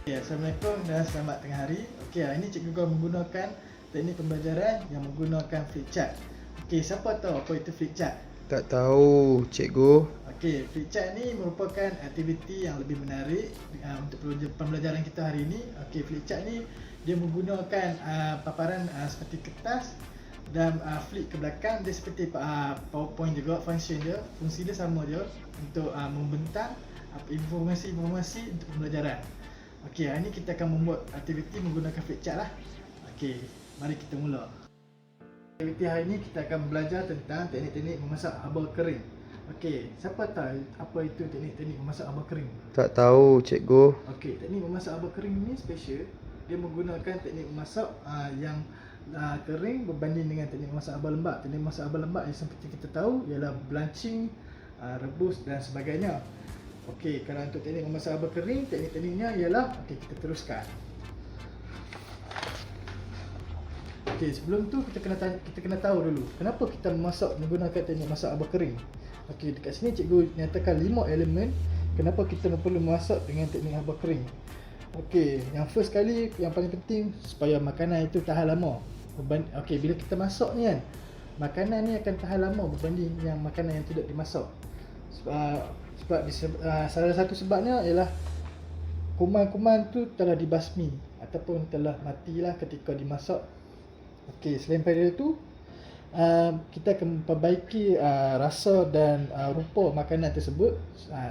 Assalamualaikum dan selamat tengah hari. Okey, hari ini cikgu akan menggunakan teknik pembelajaran yang menggunakan flip chart. Okey, siapa tahu apa itu flip chart? Tak tahu, cikgu. Okey, flip chart ni merupakan aktiviti yang lebih menarik untuk pembelajaran kita hari ini. Okey, flip chart ni dia menggunakan paparan seperti kertas dan flip ke belakang. Dia seperti PowerPoint juga, fungsi dia sama je untuk membentang informasi-informasi untuk pembelajaran. Okey, hari ni kita akan membuat aktiviti menggunakan flip chart lah. Okey, mari kita mula. Aktiviti hari ni kita akan belajar tentang teknik-teknik memasak haba kering. Okey, siapa tahu apa itu teknik-teknik memasak haba kering? Tak tahu, cikgu. Okey, teknik memasak haba kering ni special. Dia menggunakan teknik memasak yang kering berbanding dengan teknik memasak haba lembab. Teknik memasak haba lembab yang seperti kita tahu ialah blanching, rebus dan sebagainya. Okey, kalau untuk teknik memasak haba kering, teknik-tekniknya ialah, okey, kita teruskan. Okey, sebelum tu kita kena tahu dulu kenapa kita memasak menggunakan teknik masak haba kering. Okey, dekat sini cikgu nyatakan 5 elemen kenapa kita perlu memasak dengan teknik haba kering. Okey, yang first kali, yang paling penting supaya makanan itu tahan lama. Okey, bila kita masak ni kan, makanan ni akan tahan lama berbanding yang makanan yang tidak dimasak. Salah satu sebabnya ialah kuman-kuman tu telah dibasmi ataupun telah matilah ketika dimasak. Okey, selain daripada itu, kita akan memperbaiki rasa dan rupa makanan tersebut.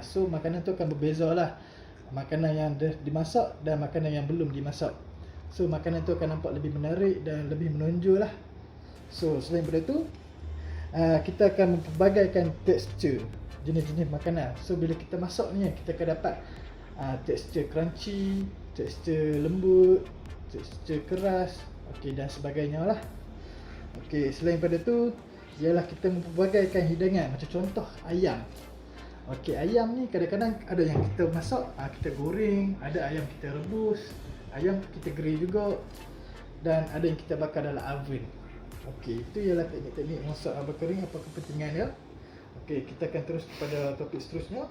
So makanan tu akan berbeza lah, makanan yang dimasak dan makanan yang belum dimasak. So makanan tu akan nampak lebih menarik dan lebih menonjol lah. So selain daripada itu, kita akan memperbagaikan tekstur jenis-jenis makanan. So bila kita masak ni, kita akan dapat tekstur crunchy, tekstur lembut, tekstur keras, okey, dan sebagainya lah. Okey, selain daripada tu ialah kita memperbagaikan hidangan. Macam contoh ayam. Okey, ayam ni kadang-kadang ada yang kita masak, kita goreng, ada ayam kita rebus, ayam kita grill juga, dan ada yang kita bakar dalam oven. Okey, itu ialah teknik-teknik masak haba kering, apa kepentingannya. Okey, kita akan terus kepada topik seterusnya,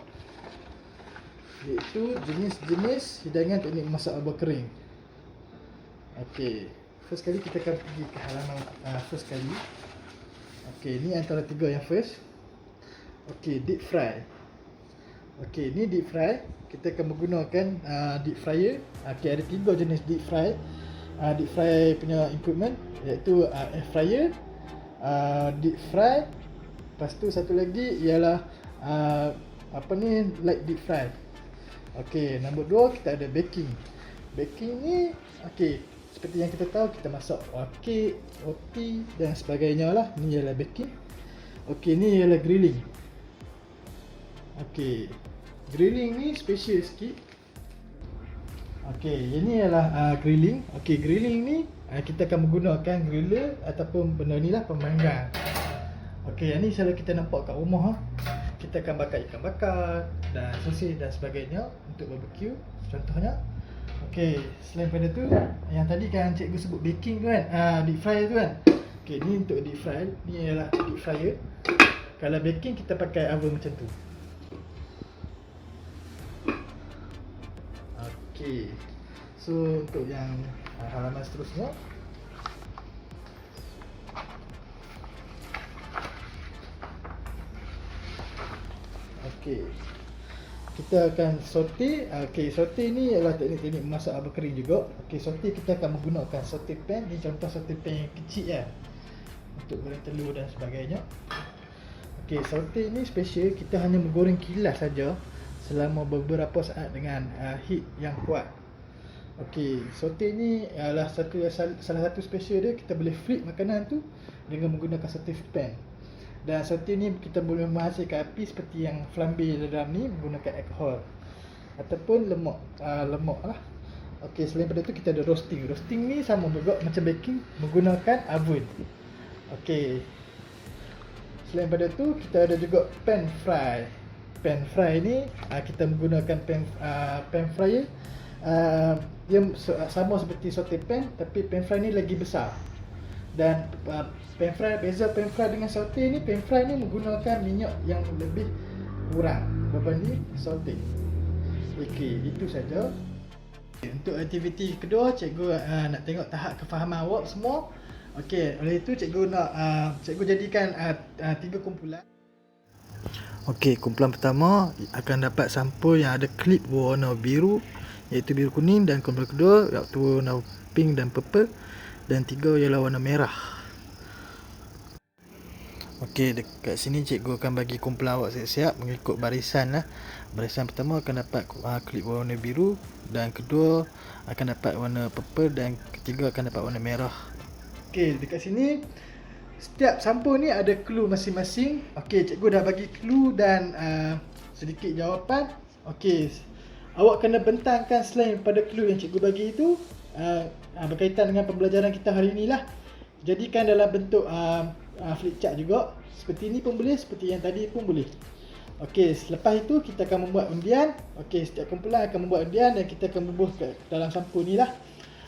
iaitu jenis-jenis hidangan teknik masak haba kering. Okey, first kali kita akan pergi ke halaman first kali. Okey, ni antara tiga yang first. Okey, deep fry. Okey, ni deep fry. Kita akan menggunakan deep fryer. Okey, ada tiga jenis deep fry. Deep fry punya equipment iaitu air fryer, deep fry. Lepas tu satu lagi ialah light deep fry. Okey, nombor 2 kita ada baking. Baking ni okey, seperti yang kita tahu, kita masak kek, roti dan sebagainya lah. Ni ialah baking. Okey, ni ialah grilling. Okey, grilling ni special sikit. Okey, ini ialah grilling. Okey, grilling ni kita akan menggunakan griller ataupun benda ni lah, pemanggang. Okey, yang ni selalu kita nampak kat rumah. Kita akan bakar ikan bakar dan sosis dan sebagainya untuk barbecue contohnya. Okey, selain daripada tu, yang tadi kan cikgu sebut baking tu kan, deep fryer tu kan. Okey, ni untuk deep fry. Ni ialah deep fryer. Kalau baking kita pakai oven macam tu. Okey, so untuk yang halaman seterusnya, okey, kita akan saute. Okey, saute ni adalah teknik-teknik memasak haba kering juga. Okey, saute kita akan menggunakan saute pan. Ni contoh saute pan yang kecil kan, untuk goreng telur dan sebagainya. Okey, saute ni special. Kita hanya menggoreng kilas saja selama beberapa saat dengan heat yang kuat. Okey, saute ni adalah salah satu special dia. Kita boleh flip makanan tu dengan menggunakan saute pan. Dan saute ni kita boleh menghasilkan api seperti yang flambe dalam ni menggunakan alkohol ataupun lemak lah. Okey, selain daripada tu kita ada roasting. Roasting ni sama juga macam baking, menggunakan oven. Okey, selain daripada tu kita ada juga pan fry. Pan fry ni kita menggunakan pan fryer. Dia sama seperti saute pan, tapi pan fry ni lagi besar. Dan pan fry, beza pan fry dengan saute ni, pan fry ni menggunakan minyak yang lebih kurang berbanding saute. Okey, itu saja. Untuk aktiviti kedua, cikgu nak tengok tahap kefahaman awak semua. Okey, oleh itu cikgu nak cikgu jadikan 3 kumpulan. Okey, kumpulan pertama akan dapat sampul yang ada klip berwarna biru, iaitu biru kuning, dan kumpulan kedua iaitu warna pink dan purple, dan 3 ialah warna merah. Okey, dekat sini cikgu akan bagi kumpulan awak siap-siap mengikut barisan lah. Barisan pertama akan dapat klip warna biru, dan kedua akan dapat warna purple, dan ketiga akan dapat warna merah. Okey, dekat sini setiap sampul ni ada clue masing-masing. Okey, cikgu dah bagi clue dan sedikit jawapan. Okey, awak kena bentangkan selain pada clue yang cikgu bagi itu berkaitan dengan pembelajaran kita hari ni lah. Jadikan dalam bentuk flip chart juga. Seperti ni pun boleh, seperti yang tadi pun boleh. Okey, selepas itu kita akan membuat undian. Okey, setiap kumpulan akan membuat undian dan kita akan bubuh ke dalam sampul ni lah.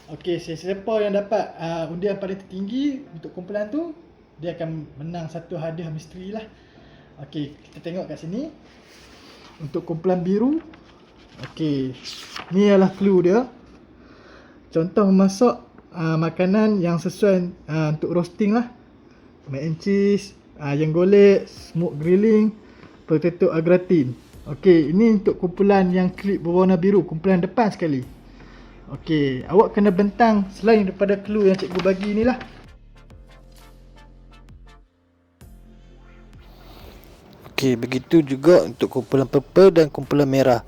Okey, siapa yang dapat undian paling tertinggi untuk kumpulan tu, dia akan menang satu hadiah misteri lah. Okey, kita tengok kat sini. Untuk kumpulan biru, okey, ni adalah clue dia. Contoh memasak makanan yang sesuai untuk roasting lah. Mac and cheese, ayam golek, smoke grilling, potato au gratin. Okey, ini untuk kumpulan yang klip berwarna biru, kumpulan depan sekali. Okey, awak kena bentang selain daripada clue yang cikgu bagi ni lah. Okey, begitu juga untuk kumpulan purple dan kumpulan merah.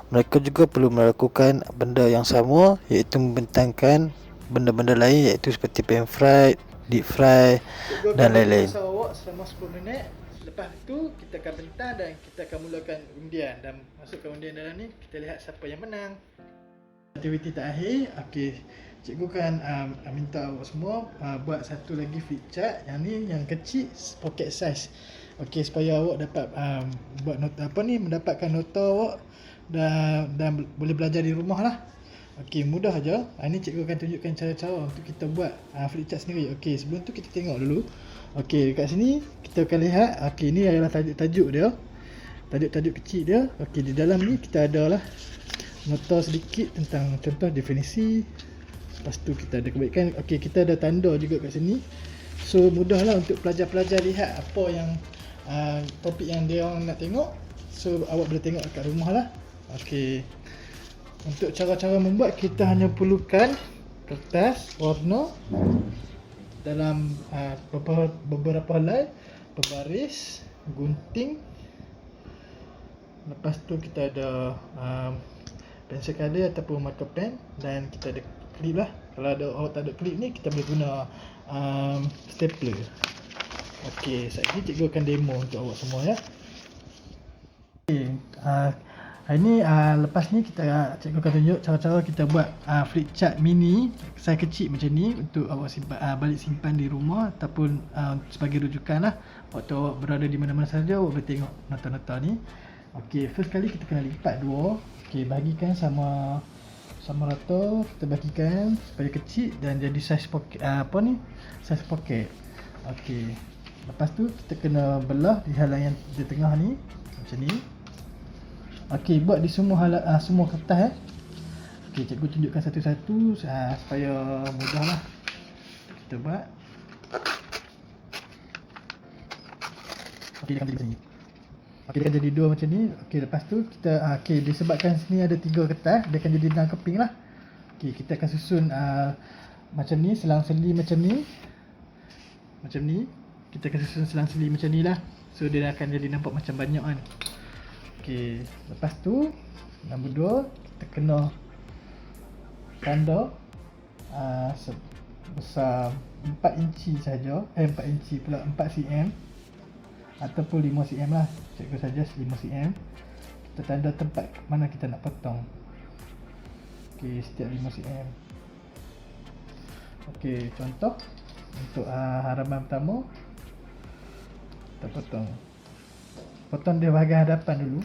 Mereka juga perlu melakukan benda yang sama, iaitu membentangkan benda-benda lain, iaitu seperti pan fried, deep fry dan lain-lain. Cikgu akan awak selama 10 minit. Lepas tu kita akan bentang dan kita akan mulakan undian, dan masukkan undian dalam ni, kita lihat siapa yang menang. Aktiviti terakhir, okey, cikgu kan minta awak semua buat satu lagi flip chart. Yang ni yang kecil, pocket size. Okey, supaya awak dapat buat nota mendapatkan nota awak dan boleh belajar di rumah lah. Okey, mudah aja. Ini cikgu akan tunjukkan cara-cara untuk kita buat flip chart sendiri. Okey, sebelum tu kita tengok dulu. Okey, dekat sini kita akan lihat. Okey, ni adalah tajuk-tajuk dia. Tajuk-tajuk kecil dia. Okey, di dalam ni kita ada lah nota sedikit tentang contoh definisi. Lepas tu kita ada kebaikan. Okey, kita ada tanda juga kat sini. So mudahlah untuk pelajar-pelajar lihat apa yang topik yang dia orang nak tengok. So awak boleh tengok kat rumah lah. Okey, untuk cara-cara membuat, kita hanya perlukan kertas warna dalam beberapa helai, berbaris, gunting. Lepas tu kita ada pensel color ataupun marker pen, dan kita ada klip lah. Kalau awak tak ada klip ni, kita boleh guna stapler. Okey, sekejap lagi cikgu akan demo untuk awak semua ya. Okey, hari ni lepas ni cikgu akan tunjuk cara-cara kita buat flip chart mini saiz kecil macam ni untuk awak simpan, balik simpan di rumah ataupun sebagai rujukan lah. Waktu awak berada di mana-mana saja, awak boleh tengok nota-nota ni. Okey, first kali kita kena lipat dua. Okey, bagikan sama rata, kita bagikan supaya kecil dan jadi saiz poket, saiz poket. Okey, lepas tu kita kena belah di halaman di tengah ni macam ni. Okey, buat di semua semua kertas Okey, cikgu tunjukkan satu-satu supaya mudahlah kita buat. Okey, dia akan jadi macam ni. Okey, dia akan jadi dua macam ni. Okey, lepas tu kita okey, disebabkan sini ada 3 kertas, dia akan jadi 6 keping lah. Okey, kita akan susun macam ni, selang-seli macam ni. Macam ni. Kita akan susun selang-seli macam ni lah. So dia akan jadi nampak macam banyak kan. Okey, lepas tu nombor 2 kita kena tanda besar 4 inci saja, 4 inci pula, 4 cm ataupun 5 cm lah. Cikgu saja 5 cm. Kita tanda tempat mana kita nak potong. Okey, setiap 5 cm. Okey, contoh untuk haraman pertama kita potong dia bahagian hadapan dulu.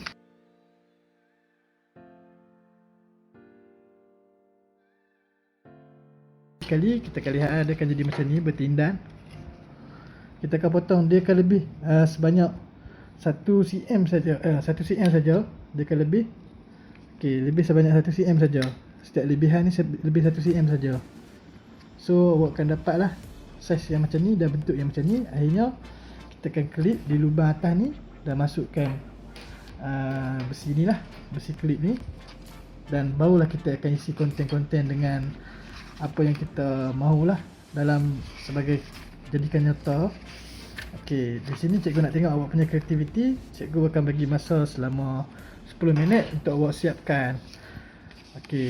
Sekali kita akan lihat dia akan jadi macam ni, bertindan. Kita akan potong, dia akan lebih sebanyak 1 cm saja, 1 cm saja dia akan lebih. Okey, lebih sebanyak 1 cm saja. Setiap lebihan ni lebih 1 cm saja. So awak akan dapat lah saiz yang macam ni dan bentuk yang macam ni. Akhirnya kita akan klip di lubang atas ni dan masukkan besi ni lah, besi klip ni, dan barulah kita akan isi konten-konten dengan apa yang kita mahulah dalam sebagai jadikan nyata. Okey, di sini cikgu nak tengok awak punya kreativiti. Cikgu akan bagi masa selama 10 minit untuk awak siapkan. Okey.